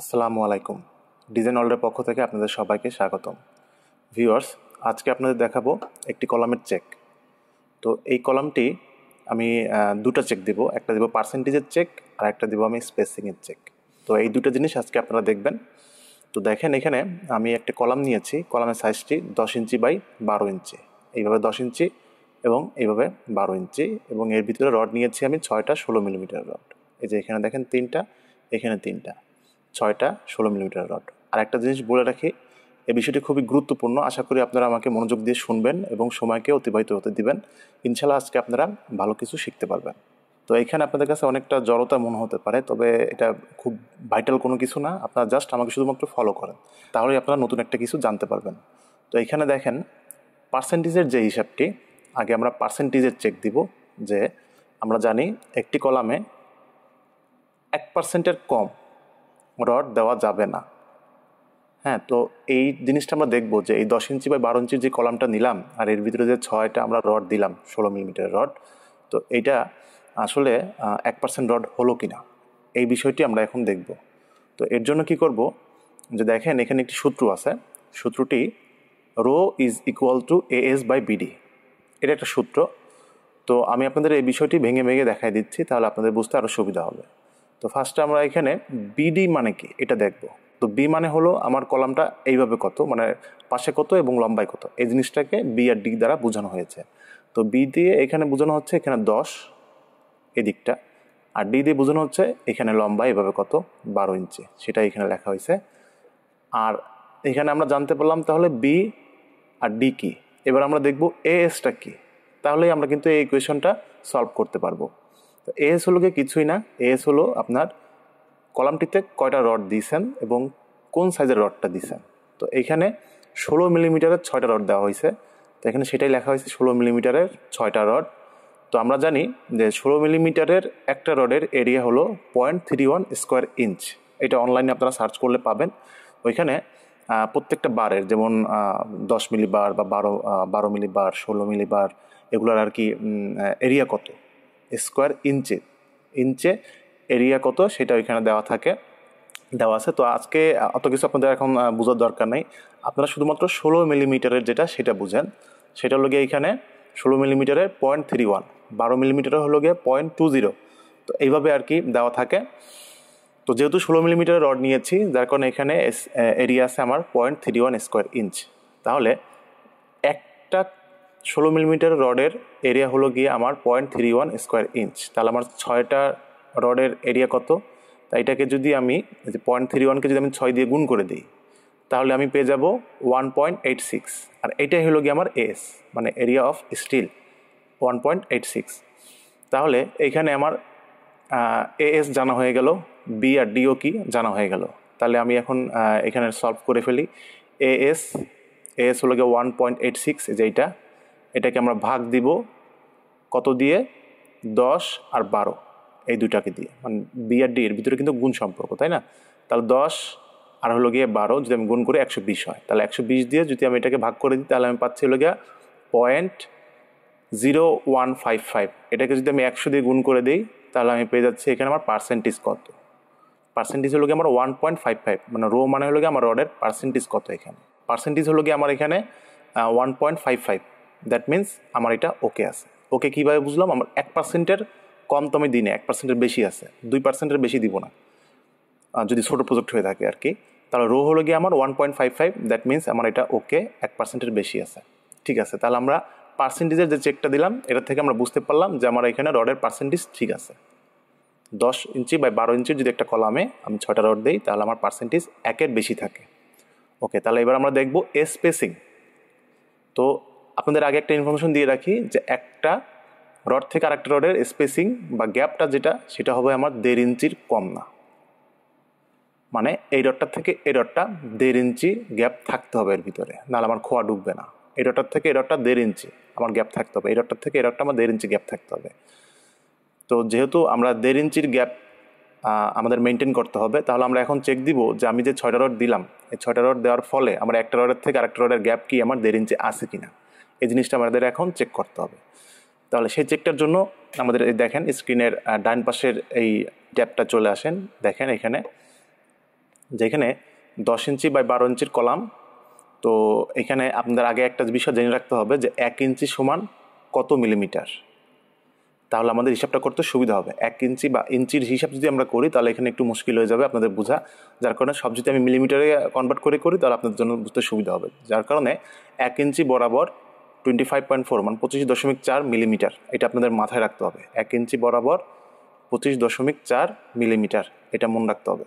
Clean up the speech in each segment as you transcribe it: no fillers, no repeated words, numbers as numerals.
আসসালামু আলাইকুম। ডিজাইন ওয়ার্ল্ডের পক্ষ থেকে আপনাদের সবাইকে স্বাগতম। ভিউয়ার্স, আজকে আপনাদের দেখাবো একটি কলামের চেক। তো এই কলামটি আমি দুটো চেক দিব, একটা দিব পার্সেন্টেজের চেক আর একটা দিব আমি স্পেসিংয়ের চেক। তো এই দুটো জিনিস আজকে আপনারা দেখবেন। তো দেখেন, এখানে আমি একটা কলাম নিয়েছি, কলামের সাইজটি 10 ইঞ্চি বাই 12 ইঞ্চি, এইভাবে 10 ইঞ্চি এবং এইভাবে 12 ইঞ্চি, এবং এর ভিতরে রড নিয়েছি আমি 6টা 16 মিলিমিটার রড। এই যে এখানে দেখেন 3টা, এখানে 3টা, 6টা 16 মিলিমিটার রড। আর একটা জিনিস বলে রাখি, এই বিষয়টি খুবই গুরুত্বপূর্ণ। আশা করি আপনারা আমাকে মনোযোগ দিয়ে শুনবেন এবং সময়কে অতিবাহিত হতে দিবেন। ইনশাল্লাহ আজকে আপনারা ভালো কিছু শিখতে পারবেন। তো এইখানে আপনাদের কাছে অনেকটা জড়তা মনে হতে পারে, তবে এটা খুব ভাইটাল কোনো কিছু না। আপনারা জাস্ট আমাকে শুধুমাত্র ফলো করেন, তাহলে আপনারা নতুন একটা কিছু জানতে পারবেন। তো এইখানে দেখেন পার্সেন্টেজের যে হিসাবটি, আগে আমরা পার্সেন্টেজের চেক দিব। যে আমরা জানি একটি কলামে 1% কম রড দেওয়া যাবে না। হ্যাঁ, তো এই জিনিসটা আমরা দেখবো যে এই 10 ইঞ্চি বা 12 ইঞ্চির যে কলামটা নিলাম আর এর ভিতরে যে 6টা আমরা রড দিলাম 16 মিলিমিটার রড, তো এইটা আসলে 1% রড হলো কিনা, এই বিষয়টি আমরা এখন দেখব। তো এর জন্য কি করব, যে দেখেন এখানে একটি সূত্র আছে, সূত্রটি rho is equal to AS by BD, এটা একটা সূত্র। তো আমি আপনাদের এই বিষয়টি ভেঙে ভেঙে দেখাই দিচ্ছি, তাহলে আপনাদের বুঝতে আরও সুবিধা হবে। তো ফার্স্টে আমরা এখানে বিডি মানে কি এটা দেখব। তো বি মানে হলো আমার কলামটা এইভাবে কত, মানে পাশে কত এবং লম্বায় কত, এই জিনিসটাকে বি আর ডি দ্বারা বোঝানো হয়েছে। তো বি দিয়ে এখানে বোঝানো হচ্ছে এখানে 10 এদিকটা, আর ডি দিয়ে বোঝানো হচ্ছে এখানে লম্বা এভাবে কত 12 ইঞ্চি, সেটা এখানে লেখা হয়েছে। আর এখানে আমরা জানতে পারলাম তাহলে বি আর ডি কি। এবার আমরা দেখব এএসটা কি, তাহলেই আমরা কিন্তু এই ইকুয়েশনটা সলভ করতে পারবো। তো এএস হলো গিয়ে কিছুই না, এএস হলো আপনার কলামটিতে কয়টা রড দিয়েছেন এবং কোন সাইজের রডটা দিয়েছেন। তো এইখানে 16 মিলিমিটারের 6টা রড দেওয়া হয়েছে, তো এখানে সেটাই লেখা হয়েছে 16 মিলিমিটারের 6টা রড। তো আমরা জানি যে 16 মিলিমিটারের একটা রডের এরিয়া হলো 0.31 স্কোয়ার ইঞ্চ। এটা অনলাইনে আপনারা সার্চ করলে পাবেন। ওইখানে প্রত্যেকটা বারের, যেমন 10 মিলি বার বা 12 মিলি বার, 16 মিলি বার, এগুলোর আর কি এরিয়া কত স্কোয়ার ইঞ্চে এরিয়া কত সেটা ওইখানে দেওয়া আছে। তো আজকে অত কিছু আপনাদের এখন বোঝার দরকার নেই, আপনারা শুধুমাত্র 16 মিলিমিটারের সেটা বুঝেন। সেটা হলো গিয়ে এখানে 16 মিলিমিটারের 0.31, 12 মিলিমিটারের হলো গিয়ে 0.20। তো এইভাবে আর কি দেওয়া থাকে। তো যেহেতু 16 মিলিমিটারের রড নিয়েছি, যার কারণে এখানে এরিয়া আছে আমার 0.31 স্কোয়ার ইঞ্চ। তাহলে একটা 16 মিলিমিটার রডের এরিয়া হলো গিয়ে আমার 0.31 স্কোয়ার ইঞ্চ। তাহলে আমার 6টা রডের এরিয়া কত, তাই এটাকে যদি আমি 0.31কে যদি আমি 6 দিয়ে গুণ করে দিই, তাহলে আমি পেয়ে যাব 1.86। আর এটাই হলো গিয়ে আমার এস, মানে এরিয়া অফ স্টিল 1.86। তাহলে এইখানে আমার এএস জানা হয়ে গেল, বি আর ডিও কি জানা হয়ে গেল। তাহলে আমি এখন এখানে সলভ করে ফেলি। এএস হলো গিয়ে 1.86, যেইটা এটাকে আমরা ভাগ দিব কত দিয়ে, 10 আর 12 এই দুটাকে দিয়ে, মানে বি আর ডি এর ভিতরে কিন্তু গুণ সম্পর্ক, তাই না? তাহলে 10 আর হলো গিয়ে 12 যদি আমি গুণ করি 120 হয়, তাহলে 120 দিয়ে যদি আমি এটাকে ভাগ করে দিই, তাহলে আমি পাচ্ছি হলো গিয়ে 0.0155। এটাকে যদি আমি 100 দিয়ে গুণ করে দিই, তাহলে আমি পেয়ে যাচ্ছি এখানে আমার পার্সেন্টেজ কত। পার্সেন্টেজ হলো গিয়ে আমার 1.55, মানে রো মানে হলো গিয়ে আমার রডের পার্সেন্টেজ কত। এখানে পার্সেন্টেজ হলো গিয়ে আমার এখানে 1.55। দ্যাট মিনস আমার এটা ওকে আছে। ওকে কীভাবে বুঝলাম, আমার 1%-এর কম তো আমি দিই না, 1%-এর বেশি আছে, 2%-এর বেশি দিব না যদি ছোটো প্রজেক্ট হয়ে থাকে আর কি। তাহলে রো হলো গিয়ে আমার 1.55, দ্যাট মিনস আমার এটা ওকে, 1%-এর বেশি আছে। ঠিক আছে, তাহলে আমরা পার্সেন্টেজের যে চেকটা দিলাম এটা থেকে আমরা বুঝতে পারলাম যে আমার এখানে রডের পার্সেন্টেজ ঠিক আছে। 10 ইঞ্চি বা 12 ইঞ্চির যদি একটা কলামে আমি 6টা রড দিই, তাহলে আমার পার্সেন্টেজ 1-এর বেশি থাকে। ওকে, তাহলে এবার আমরা দেখব স্পেসিং। তো আপনাদের আগে একটা ইনফরমেশন দিয়ে রাখি যে একটা রড থেকে আরেকটা রডের স্পেসিং বা গ্যাপটা সেটা হবে আমার 1.5 ইঞ্চির কম না। মানে এই রডটার থেকে এই রডটা 1.5 ইঞ্চি গ্যাপ থাকতে হবে এর ভিতরে, নাহলে আমার খোয়া ঢুকবে না। এই রডটার থেকে এই রডটা 1.5 ইঞ্চি আমার গ্যাপ থাকতে হবে, এই রডটার থেকে এই রডটা আমার 1.5 ইঞ্চি গ্যাপ থাকতে হবে। তো যেহেতু আমরা 1.5 ইঞ্চির গ্যাপ আমাদের মেনটেন করতে হবে, তাহলে আমরা এখন চেক দিব যে আমি যে 6টা রড দিলাম, এই 6টা রড দেওয়ার ফলে আমার একটা রডের থেকে আরেকটা রডের গ্যাপ কি আমার 1.5 ইঞ্চি আছে কিনা, এই জিনিসটা আমাদের এখন চেক করতে হবে। তাহলে সেই চেকটার জন্য আমাদের দেখেন স্ক্রিনের ডান পাশের এই ট্যাবটা চলে আসেন, দেখেন এখানে যেখানে 10 ইঞ্চি বাই 12 ইঞ্চির কলাম। তো এখানে আপনাদের আগে একটা বিষয় জেনে রাখতে হবে যে 1 ইঞ্চি সমান কত মিলিমিটার, তাহলে আমাদের হিসাবটা করতে সুবিধা হবে। 1 ইঞ্চি বা ইঞ্চির হিসাব যদি আমরা করি তাহলে এখানে একটু মুশকিল হয়ে যাবে আপনাদের বোঝা, যার কারণে সব যদি আমি মিলিমিটারে কনভার্ট করি তাহলে আপনাদের জন্য বুঝতে সুবিধা হবে। যার কারণে 1 ইঞ্চি বরাবর 25.4 মানে 25.4 মিলিমিটার, এটা আপনাদের মাথায় রাখতে হবে। 1 ইঞ্চি বরাবর 25.4 মিলিমিটার, এটা মনে রাখতে হবে।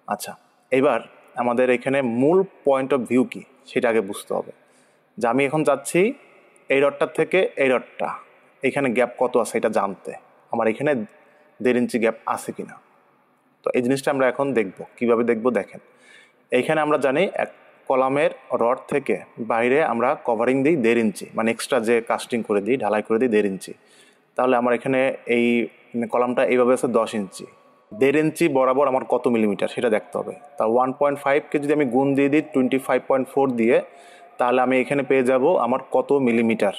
আচ্ছা, এবার আমাদের এখানে মূল পয়েন্ট অফ ভিউ কি সেটা আগে বুঝতে হবে। যে আমি এখন যাচ্ছি এই রডটার থেকে এই রডটা, এখানে গ্যাপ কত আছে এটা জানতে, আমার এখানে 1.5 ইঞ্চি গ্যাপ আছে কিনা। তো এই জিনিসটা আমরা এখন দেখব। কিভাবে দেখব দেখেন, এইখানে আমরা জানি এক কলামের রড থেকে বাইরে আমরা কভারিং দিই 1.5 ইঞ্চি, মানে এক্সট্রা যে কাস্টিং করে দিই, ঢালাই করে দিই 1.5 ইঞ্চি। তাহলে আমার এখানে এই কলামটা এইভাবে আছে 10 ইঞ্চি, 1.5 ইঞ্চি বরাবর আমার কত মিলিমিটার সেটা দেখতে হবে। তা 1.5কে যদি আমি গুণ দিয়ে দিই 25.4 দিয়ে, তাহলে আমি এখানে পেয়ে যাব আমার কত মিলিমিটার।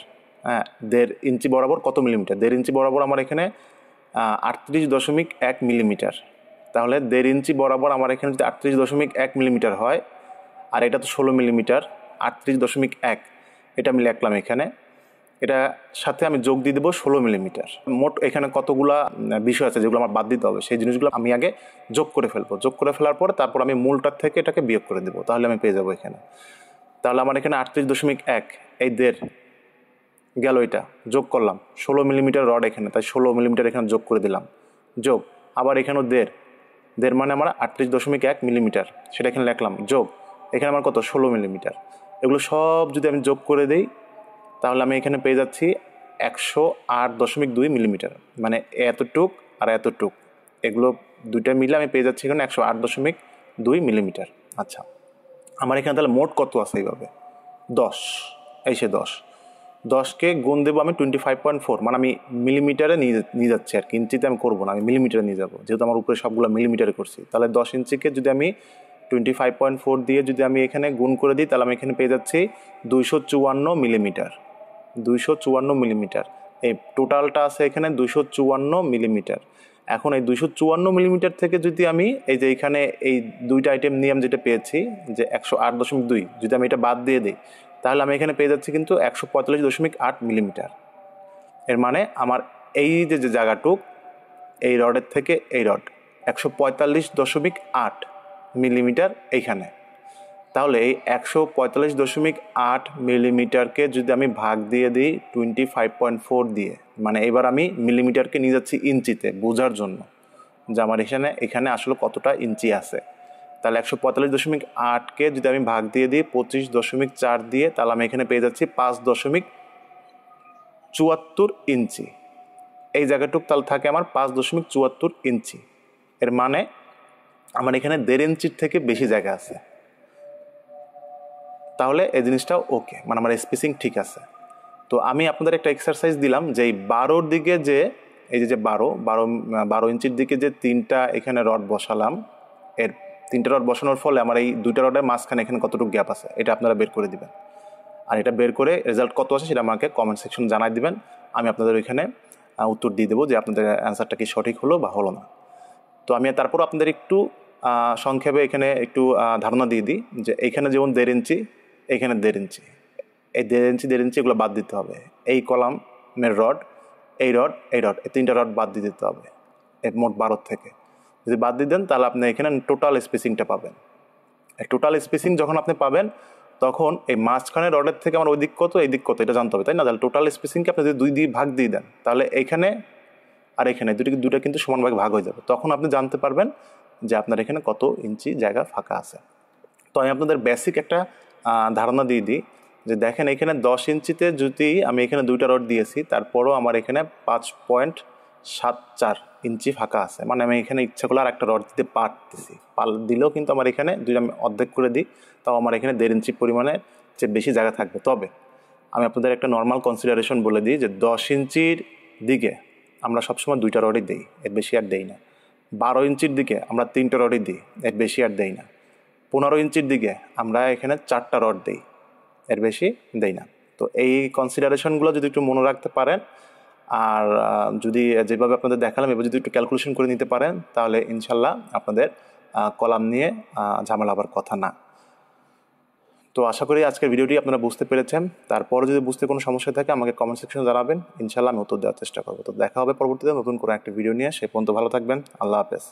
হ্যাঁ, 1.5 ইঞ্চি বরাবর কত মিলিমিটার, 1.5 ইঞ্চি বরাবর আমার এখানে 38.1 মিলিমিটার। তাহলে 1.5 ইঞ্চি বরাবর আমার এখানে যদি 38.1 মিলিমিটার হয়, আর এটা তো 16 মিলিমিটার, 38.1 এটা আমি লিখলাম এখানে। এটা সাথে আমি যোগ দিয়ে দেবো 16 মিলিমিটার। মোট এখানে কতগুলা বিষয় আছে যেগুলো আমার বাদ দিতে হবে, সেই জিনিসগুলো আমি আগে যোগ করে ফেলবো। যোগ করে ফেলার পর তারপর আমি মূলটার থেকে এটাকে বিয়োগ করে দেবো, তাহলে আমি পেয়ে যাবো এখানে। তাহলে আমার এখানে 38.1, এই 1.5 গেল, এটা যোগ করলাম 16 মিলিমিটার রড এখানে, তাই 16 মিলিমিটার এখানে যোগ করে দিলাম, যোগ আবার এখানেও 1.5 মানে আমার 38.1 মিলিমিটার, সেটা এখানে লিখলাম, যোগ এখানে আমার কত 16 মিলিমিটার। এগুলো সব যদি আমি যোগ করে দিই তাহলে আমি এখানে পেয়ে যাচ্ছি 108.2 মিলিমিটার, মানে এতটুক আর এতটুক, এগুলো দুইটা মিলে আমি পেয়ে যাচ্ছি এখানে 108.2 মিলিমিটার। আচ্ছা, আমার এখানে তাহলে মোট কত আছে এইভাবে 10, এই সে 10কে গুণ দেবো আমি 25.4, মানে আমি মিলিমিটারে নিয়ে যাচ্ছি আর কি, ইঞ্চিতে আমি করবো না, আমি মিলিমিটারে নিয়ে যাবো, যেহেতু আমার উপরে সবগুলো মিলিমিটারে করছি। তাহলে 10 ইঞ্চিকে যদি আমি 25.4 দিয়ে যদি আমি এখানে গুণ করে দিই তাহলে আমি এখানে পেয়ে যাচ্ছি 254 মিলিমিটার। 254 মিলিমিটার, এই টোটালটা আছে এখানে 254 মিলিমিটার। এখন এই 254 মিলিমিটার থেকে যদি আমি এই যে এখানে এই দুইটা আইটেম নিয়ে আমি যেটা পেয়েছি যে 108.2, যদি আমি এটা বাদ দিয়ে দিই তাহলে আমি এখানে পেয়ে যাচ্ছি কিন্তু 145.8 মিলিমিটার। এর মানে আমার এই যে জায়গাটুক, এই রডের থেকে এই রড 145.8 মিলিমিটার এইখানে। তাহলে এই 145.8 মিলিমিটারকে যদি আমি ভাগ দিয়ে দিই 25.4 দিয়ে, মানে এবার আমি মিলিমিটারকে নিয়ে যাচ্ছি ইঞ্চিতে বোঝার জন্য যে আমার এখানে আসলে কতটা ইঞ্চি আছে। তাহলে 145.8কে যদি আমি ভাগ দিয়ে দিই 25.4 দিয়ে, তাহলে আমি এখানে পেয়ে যাচ্ছি 5.74 ইঞ্চি। এই জায়গাটুক তাহলে থাকে আমার 5.74 ইঞ্চি। এর মানে আমার এখানে 1.5 ইঞ্চির থেকে বেশি জায়গা আছে। তাহলে এই জিনিসটাও ওকে, মানে আমার স্পেসিং ঠিক আছে। তো আমি আপনাদের একটা এক্সারসাইজ দিলাম যে এই 12-র দিকে যে এই যে 12 ইঞ্চির দিকে যে 3টা এখানে রড বসালাম, এর 3টা রড বসানোর ফলে আমার এই 2টা রডের মাঝখানে এখানে কতটুকু গ্যাপ আছে এটা আপনারা বের করে দিবেন। আর এটা বের করে রেজাল্ট কত আছে সেটা আমাকে কমেন্ট সেকশন জানাই দিবেন, আমি আপনাদের ওইখানে উত্তর দিয়ে দেবো যে আপনাদের অ্যান্সারটা কি সঠিক হলো বা হলো না। তো আমি তারপর আপনাদের একটু সংক্ষেপে এখানে একটু ধারণা দিয়ে দিই যে এইখানে যেমন 1.5 ইঞ্চি, এইখানে 1.5 ইঞ্চি, এই 1.5 ইঞ্চি এগুলো বাদ দিতে হবে। এই কলামের রড, এই রড, এই 3টা রড বাদ দিয়ে দিতে হবে এই মোট 12 থেকে। যদি বাদ দিয়ে দেন তাহলে আপনি এখানে টোটাল স্পেসিংটা পাবেন। এই টোটাল স্পেসিং যখন আপনি পাবেন তখন এই মাঝখানে রডের থেকে আমার ওই দিক কত এই দিক কত এটা জানতে হবে, তাই না? তাহলে টোটাল স্পেসিংকে আপনি যদি 2 দিয়ে ভাগ দিয়ে দেন তাহলে এইখানে আর এখানে দুটা কিন্তু সমানভাবে ভাগ হয়ে যাবে, তখন আপনি জানতে পারবেন যে আপনার এখানে কত ইঞ্চি জায়গা ফাঁকা আছে। তো আমি আপনাদের বেসিক একটা ধারণা দিয়ে দিই যে দেখেন এখানে 10 ইঞ্চিতে যদি আমি এখানে 2টা রড দিয়েছি তারপরও আমার এখানে 5.74 ইঞ্চি ফাঁকা আছে, মানে আমি এখানে ইচ্ছা করলে আর একটা রড দিতে পারতেছি, দিলেও কিন্তু আমার এখানে যদি আমি অর্ধেক করে দিই তাও আমার এখানে 1.5 ইঞ্চি পরিমাণে যে বেশি জায়গা থাকবে। তবে আমি আপনাদের একটা নর্মাল কনসিডারেশন বলে দিই যে 10 ইঞ্চির দিকে আমরা সবসময় 2টা রডই দিই, এর বেশি আর দেই না। 12 ইঞ্চির দিকে আমরা 3টা রডই দিই, এর বেশি আর দেই না। 15 ইঞ্চির দিকে আমরা এখানে 4টা রড দিই, এর বেশি দেই না। তো এই কনসিডারেশনগুলো যদি একটু মনে রাখতে পারেন আর যদি যেভাবে আপনাদের দেখালাম এবার যদি একটু ক্যালকুলেশন করে নিতে পারেন তাহলে ইনশাল্লাহ আপনাদের কলাম নিয়ে ঝামেলা হবার কথা না। তো আশা করি আজকের ভিডিওটি আপনারা বুঝতে পেরেছেন। তারপরে যদি বুঝতে কোনো সমস্যা থাকে আমাকে কমেন্ট সেকশনে জানাবেন, ইনশাল্লাহ আমি উত্তর দেওয়ার চেষ্টা করবো। তো দেখা হবে পরবর্তীতে নতুন কোনো একটা ভিডিও নিয়ে। সে পর্যন্ত ভালো থাকবেন। আল্লাহ হাফেজ।